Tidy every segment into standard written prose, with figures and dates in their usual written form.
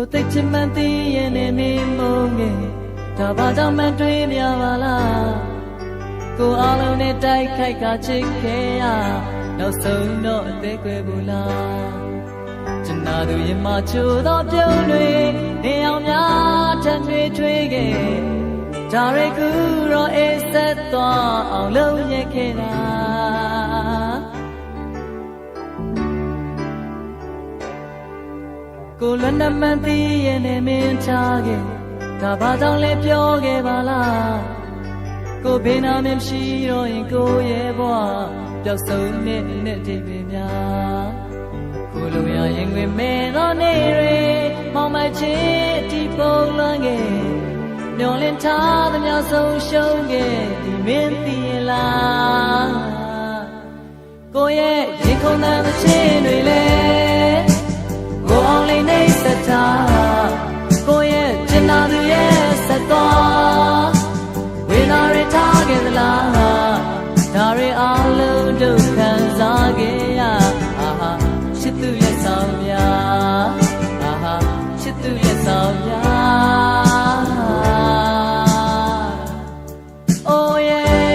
ကိုသိချင်မှန်းသိရင်လည်းနေမုန်းငယ်ဒါဘာကြောင့်မှတွေးများပါလားကိုအားလုံးနဲ့တိုက်ခိုက်ကချစ်ခဲ့ရနောက်ဆုံးတော့အသေးကွယ်ဘူးလားကျွန်တော်တို့ရင်မချိုးသောပြုံးတွေနေအောင်များထန်တွေထွေးခဲ့ဒါရီကူတော့အေးဆက်သွားအောင်လုပ်ရခဲ့တာကိုလွန်တဲ့မှန်သိရင်လည်းမင်းချခဲ့ဒါဘာကြောင့်လဲပြောခဲ့ပါလားကိုဘေးနာမမရှိတော့ရင်ကိုရဲ့ဘဝပျောက်ဆုံးတဲ့ဒီပင်များကိုလိုရရင်ဝင်မဲ့တော့နေရေမောင်မချစ်ဒီပုံလွန်ခဲ့မျောလင်းထားသမျှဆုံးရှုံးခဲ့ဒီမင်းသိရင်လားကိုရဲ့ရင်ခုန်တဲ့ချင်းတွေလေကိုအောင်လေးနေစထားကိုရဲ့ကျင်နာသူရဲ့ဆက်သွားဝေနာရထားခဲ့သလားဒါရီအားလုံးတို့ခံစားခဲ့ရအာဟာချစ်သူရဲ့ဆောင်များအာဟာချစ်သူရဲ့ဆောင်များအိုးရဲ့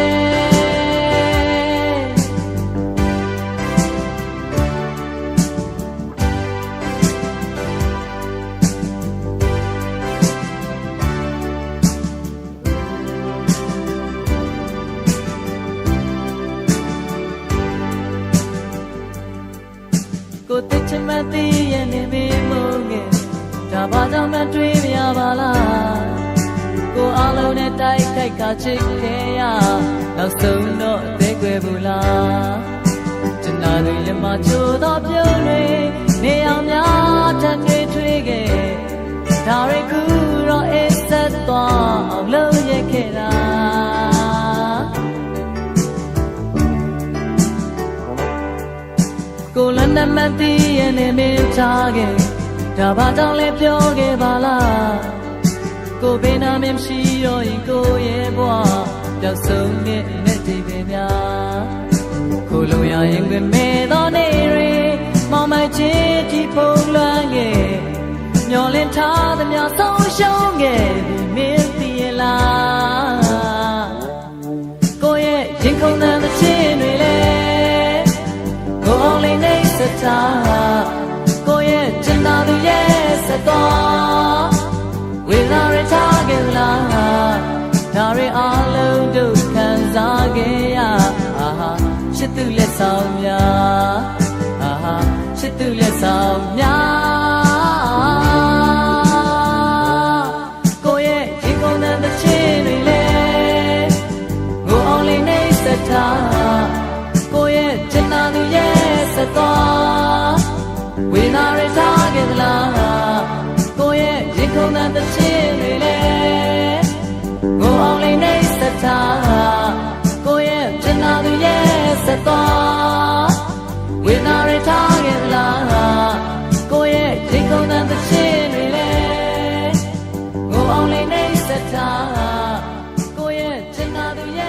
ကိုသိချင်မှသိရင်နေမင်းမုန်းငယ်ဒါဘာကြောင့်မှတွေးမရပါလားကိုအားလုံးနဲ့တိုက်ခိုက်ကချစ်ခဲ့ရနောက်ဆုံးတော့အသေးကွယ်ဘူးလားကျွန်တော်တို့ရမချိုးသောပြုံးတွေနေအောင်များထန်တွေထွေးခဲ့ဒါရီကူတော့အေးဆက်သွားအောင်လုပ်ရခဲ့တာကိုလွန်တဲ့မှန်သိရင်လည်းမင်းချခဲ့ဒါဘာကြောင့်လဲပြောခဲ့ပါလားကိုဘေးနာမမရှိတော့ရင်ကိုရဲ့ဘဝပျောက်ဆုံးတဲ့ဒီပင်များကိုလိုရရင်ဝင်မဲ့တော့နေရေမောင်မချစ်ဒီပုံလွန်ခဲ့မျောလင်းထားသမျှဆုံးရှုံးခဲ့ဒီမင်းသိရင်လားကိုရဲ့ရင်ခုန်တဲ့ချင်းတွေလေကိုအောင်လေးနေစထားကိုရဲ့ကျင်နာသူရဲ့ဆက်သွားဝေလာရထားခဲ့လားဒါရီအားလုံးတို့ခံစားခဲ့ရအာဟာချစ်သူလက်ဆောင်များအာဟာချစ်သူလက်ဆောင်များကိုရဲ့ရင်ကုန်တဲ့ချင်းတွေလေကိုအောင်လေးနေစထားကိုရဲ့ကျင်နာသူရဲ့ဆက်သွားဝေနာရထားခဲ့သလားကိုရဲ့ရင်ခုန်တဲ့ချင်းတွေလေကိုအောင်လေးနေစထားကိုရဲ့ကျင်နာသူရဲ့ဆက်သွားဝေနာရထားခဲ့သလားကိုရဲ့ရင်ခုန်တဲ့ချင်းတွေလေကိုအောင်လေးနေစထားကိုရဲ့ကျင်နာသူရဲ့